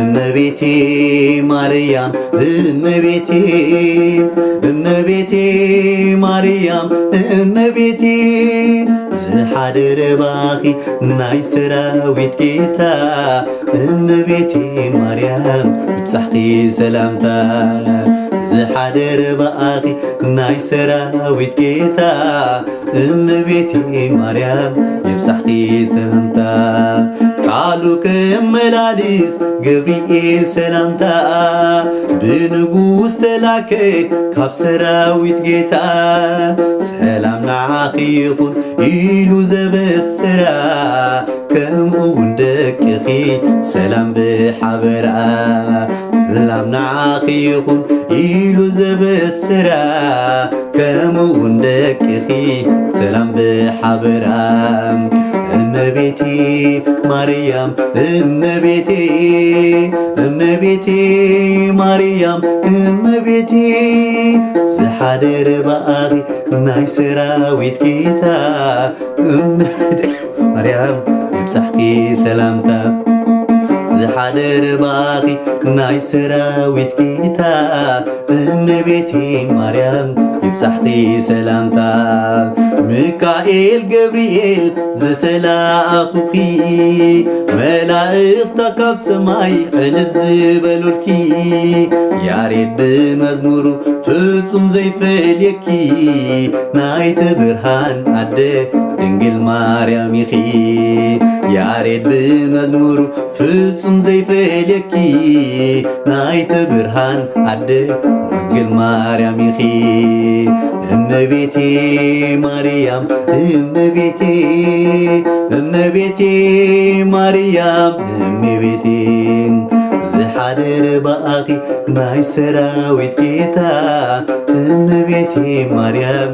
እመቤቴ ማርያም እመቤቴ እመቤቴ ማርያም እመቤቴ ዝሓደረ ባኺ ናይ ሰራዊት ጌታ እመቤቴ ማርያም ይብጻሕኪ ሰላምታ ዝሓደረ ባኺ ናይ ሰራዊት ጌታ እመቤቴ ማርያም ይብጻሕኪ ሰላምታ ቃሉ ከመላልስ ገብርኤል ሰላምታ ብንጉሥ ተላከ ካብ ሰራዊት ጌታ ሰላም ንዓኺ ይኹን ኢሉ ዘበስራ ከምኡውን ደቅኺ ሰላም ብሓበራ ሰላም ንዓኺ ይኹን ኢሉ ዘበስራ ከምኡውን ደቅኺ ሰላም ብሓበራ እመቤቴ ማርያም እመቤቴ እመቤቴ ማርያም እመቤቴ ዝሓደረ ባኺ ናይ ሰራዊት ጌታ እመቤቴ ማርያም ይብጻሕኪ ሰላምታ ዝሓደረ ባኺ ናይ ሰራዊት ጌታ እመቤቴ ማርያም ይብጻሕኪ ሰላምታ ሚካኤል ገብርኤል ዝተላኣኹኺ መላእኽታ ካብ ሰማይ ዕልል ዝበሉልኪ ያሬድ ብመዝሙሩ ፍጹም ዘይፈልየኪ ናይቲ ብርሃን ኣደ ድንግል ማርያም ኢኺ ያሬድ ብመዝሙሩ ፍጹም ዘይፈልየኪ ናይቲ ብርሃን ኣደ ድንግል ማርያም ኢኺ እመቤቴ ማርያም እመቤቴ እመቤቴ ማርያም እመቤቴ ዝሓደረ ባኺ ናይ ሰራዊት ጌታ እመቤቴ ማርያም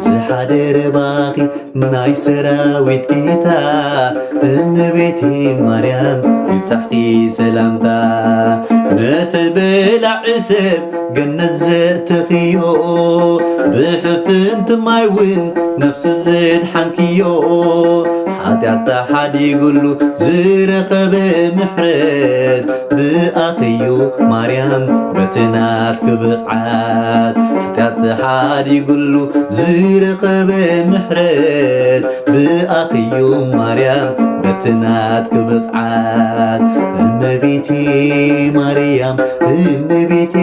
ዝሓደረ ባኺ ናይ ሰራዊት ጌታ እመቤቴ ማርያም ይብጻሕኪ ሰላምታ ነተበላዕ ሰብ ገነት ዘእተኽዮ ብሕፍንቲ ማይ ውን ነፍሲ ዘድሓንክዮ ሓጢኣት ተሓዲጉሉ ዝረኸበ ምሕረት ብኣኽዩ ማርያም በትናትኪ ብቕዓት ሓጢኣት ተሓዲጉሉ ዝረኸበ ምሕረት ብኣኽዩ ማርያም በትናትኪ ብቕዓት እመቤቴ ማርያም እመቤቴ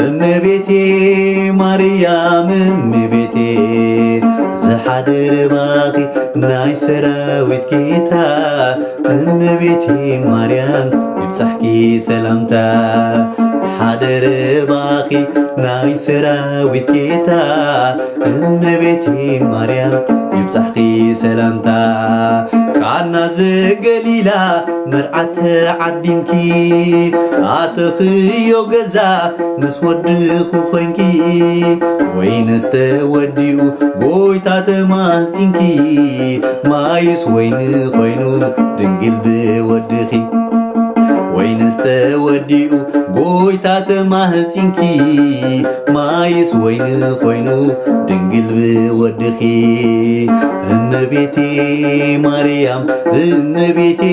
እመቤቴ ማርያም እመቤቴ ዝሓደረ ባኺ ናይ ሰራዊት ጌታ እመቤቴ ማርያም ይብጻሕኪ ሰላምታ ዝሓደረ ባኺ ናይ ሰራዊት ጌታ እመቤቴ ማርያም ይብጻሕኪ ሰላምታ ቃና ዘገሊላ መርዓት ዓዲምኪ ኣተኽዮ ገዛ ምስ ወድኹ ኾንኪ ወይኒ ዝተወዲኡ ጎይታ ተማፂንኪ ማይስ ወይኒ ኾይኑ ድንግል ብወድኺ ወይኒ ዝተወዲኡ ጎይታ ተማፂንኪ ማይስ ወይኒ ኾይኑ ድንግል ብወድኺ እመቤቴ ማርያም እመቤቴ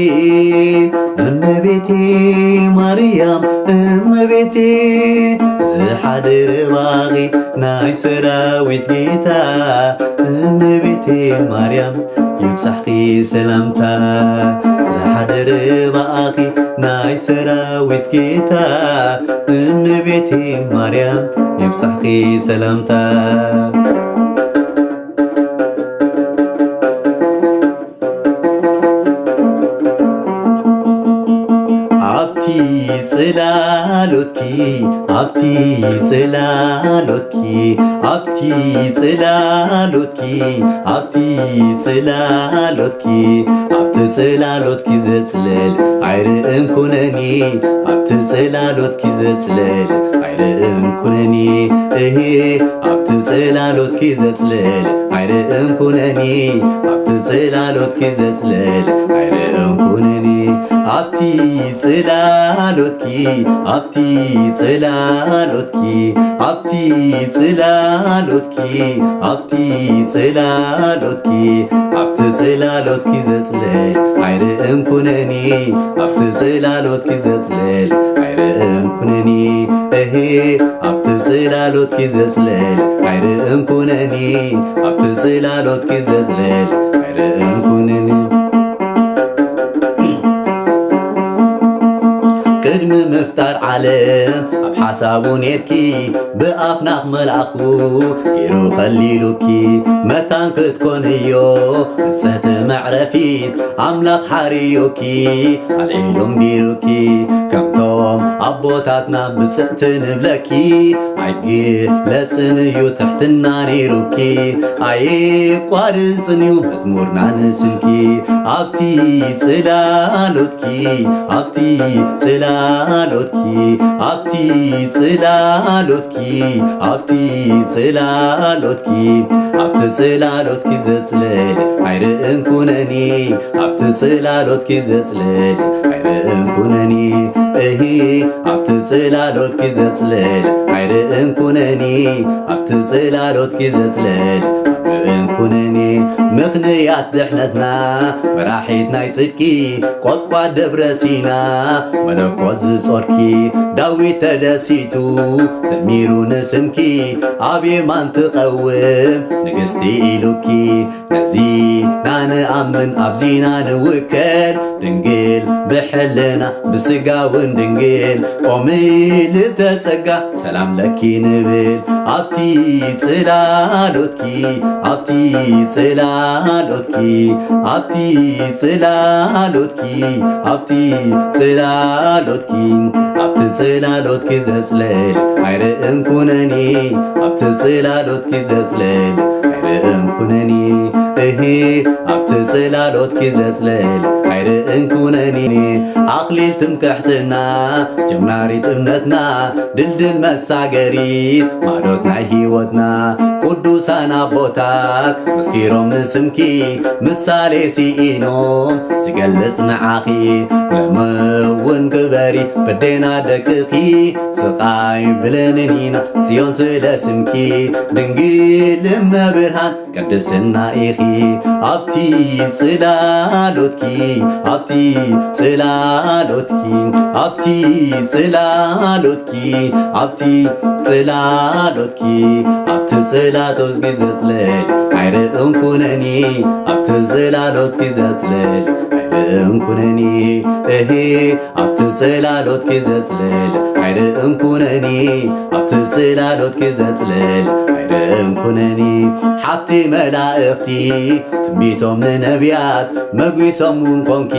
እመቤቴ ማርያም እመቤቴ ዝሓደረ ባኺ ናይ ሰራዊት ጌታ እመቤቴ ማርያም ይብጻሕኪ ሰላምታ ዝሓደረ ባኺ ናይ ሰራዊት ጌታ እመቤቴ ማርያም ይብጻሕኪ ሰላምታ ኣብቲ ጽላሎትኪ ኣብቲ ጽላሎትኪ ኣብቲ ጽላሎትኪ ኣብቲ ጽላሎትኪ ኣብቲ ጽላሎትኪ ዘጽለል ኣይርአን ኩነኒ ኣብቲ ጽላሎትኪ ዘጽለል ኣይርአን ኩነኒ ኣብቲ ጽላሎትኪ ዘጽለል ኣይርአን ኩነኒ ኣብቲ ጽላሎትኪ ዘጽለል ኣይርአን ኩነኒ ኣብቲ ጽላሎትኪ ኣብቲ ጽላሎትኪ ኣብቲ ጽላሎትኪ ኣብቲ ጽላሎትኪ ኣብቲ ጽላሎትኪ ዘጽልል ኣይርአን ኩነኒ ኣብቲ ጽላሎትኪ ዘጽልል ኣይርአን ኩነኒ ኣብቲ ጽላሎትኪ ዘጽልል ኣይርአን ኩነኒ ኣብቲ ጽላሎትኪ ዘጽልል ኣይርአን ኩነኒ ቅድሚ ምፍጣር ዓለም ኣብ ሓሳቡ ኔርኪ ብኣፍናኽ መልኣኹ ገይሩ ኸሊሉኪ መታን ክትኮንዮ ንሰቲ መዕረፊት ኣምላኽ ሓርዮኪ ኣልዒሎም ቢሩኪ ከምቶም ኣቦታትና ብጽእቲ ንብለኪ ኣይግለጽን እዩ ትሕትና ነይሩኪ ኣይቋርጽን እዩ መዝሙርና ንስምኪ ኣብቲ ጽላሎትኪ ኣብቲ ጽላሎትኪ ኣብቲ ጽላሎትኪ ኣብቲ ጽላሎትኪ ኣብቲ ጽላሎትኪ ዘጽልል ኣይርአን ኩነኒ ኣብቲ ጽላሎትኪ ዘጽልል ኣይርአን ኩነኒ ኣብቲ ጽላሎትኪ ዘጽልል ኣይርአን ኩነኒ ኣብቲ ጽላሎትኪ ዘጽልል ኣይርአን ኩነኒ ምኽንያት ድሕነትና መራሒት ናይ ጽድቂ ቈጥቋጥ ደብረ ሲና መለኮት ዝጾርኪ ዳዊት ተደሲቱ ዘሚሩ ንስምኪ ኣብ የማን ትቐውም ንግሥቲ ኢሉኪ ነዚ ናንኣምን ኣብዚና ንውከል ድንግል ብሕልና ብስጋውን ድንግል ቆምልተ ጸጋ ሰላም ለኪ ንብል ኣብቲ ጽላሎትኪ ኣብቲ ጽላሎትኪ ኣብቲ ጽላሎትኪ ኣብቲ ጽላሎትኪ ኣብቲ ጽላሎትኪ ዘጽልል ኣይርአን ኩነኒ ኣብቲ ጽላሎትኪ ዘጽልል ኣይርአን ኩነኒ ኣብቲ ጽላሎትኪ ዘጽልል ኣይርአን ኩነኒ ኣኽሊል ትምክሕትና ጀማሪት እምነትና ድልድል መሳገሪት ማዶት ናይ ሕይወትና ቅዱሳን ኣቦታት መስኪሮም ንስምኪ ምሳሌ ሲኢኖም ዝገልጽ ንዓኺ ለመውን ግበሪ በዴና ደቅኺ ስቓይ ብለንኒና ጽዮን ስለ ስምኪ ድንግል እመብርሃን ቅድስና ኢኺ ኣብቲ ጽላሎትኪ ኣብቲ ጽላሎትኪ ኣብቲ ጽላሎትኪ ኣብቲ ጽላሎትኪ ኣብቲ ጽላሎትኪ ዘጽልል ኣይርአን ኩነኒ ኣብቲ ጽላሎትኪ ዘጽልል ኣይርአን ኩነኒ ኣብቲ ጽላሎትኪ ዘጽልል ኣይርአን ኩነኒ ኣብቲ ጽላሎትኪ ዘጽልል ኣይርአን ኩነኒ ሓፍቲ መላእኽቲ ትንቢቶም ንነቢያት መጒሶምን ኮንኪ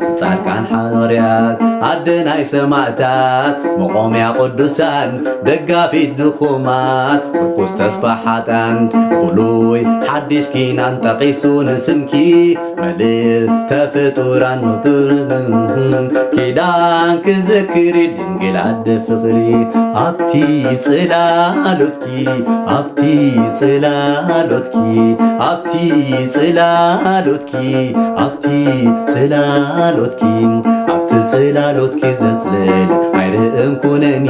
ንጻድቃን ሓዋርያት ኣደ ናይ ሰማዕታት መቖምያ ቅዱሳን ደጋፊት ድኹማት ርኩስ ተስፋ ሓጣን ብሉይ ሓድሽ ኪናን ጠቒሱ ንስምኪ መልእኽተ ፍጡራን ኪዳን ክዝክሪ ድንግል ኣደ ፍቕሪ ኣብቲ ጽላሎትኪ ኣብቲ ጽላሎትኪ ኣብቲ ጽላሎትኪ ኣብቲ ጽላሎትኪ ኣብቲ ጽላሎትኪ ዘጽልል ኣይርአን ኩነኒ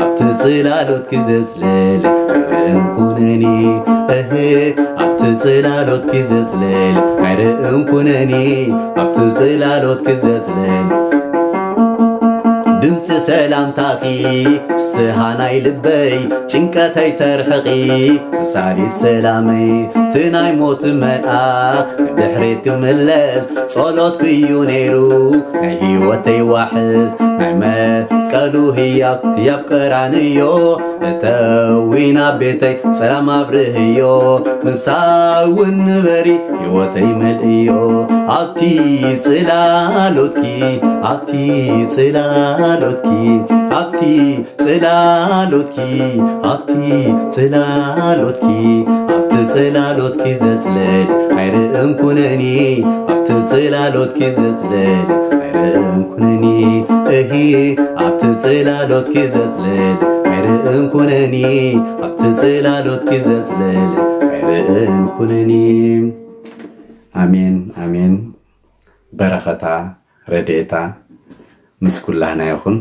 ኣብቲ ጽላሎትኪ ዘጽልል ኣይርአን ኩነኒ ኣብቲ ጽላሎትኪ ዘጽልል ኣይርአን ኩነኒ ኣብቲ ጽላሎትኪ ዘጽልል ድምፂ ሰላምታኺ ፍስሓ ናይ ልበይ ጭንቀተይ ተርሕቒ ምሳሌ ሰላመይ ትናይ ሞት መልኣኽ ድሕሪት ክምለስ ጸሎትኩ እዩ ነይሩ ናይ ሕይወተይ ዋሕስ ናይ መስቀሉ ህያብ ቀራንዮ እተዊና ቤተይ ሰላም አብርህዮ ምሳውን ንበሪ ሕይወተይ መልእዮ ኣብቲ ጽላሎትኪ ኣብቲ ጽላሎትኪ ኣብቲ ጽላሎትኪ ኣብቲ ጽላሎትኪ ኣብቲ ጽላሎትኪ ዘጽልል ኣይርአን ኩነኒ ኣብቲ ጽላሎትኪ ዘጽልል ኣይርአን ኩነኒ ኣብቲ ጽላሎትኪ ዘጽልል ኣይርአን ኩነኒ ኣብቲ ጽላሎትኪ ዘጽልል ኣይርአን ኩነኒ። አሜን አሜን። በረኸታ ረድኤታ ምስ ኩላህና ይኹን።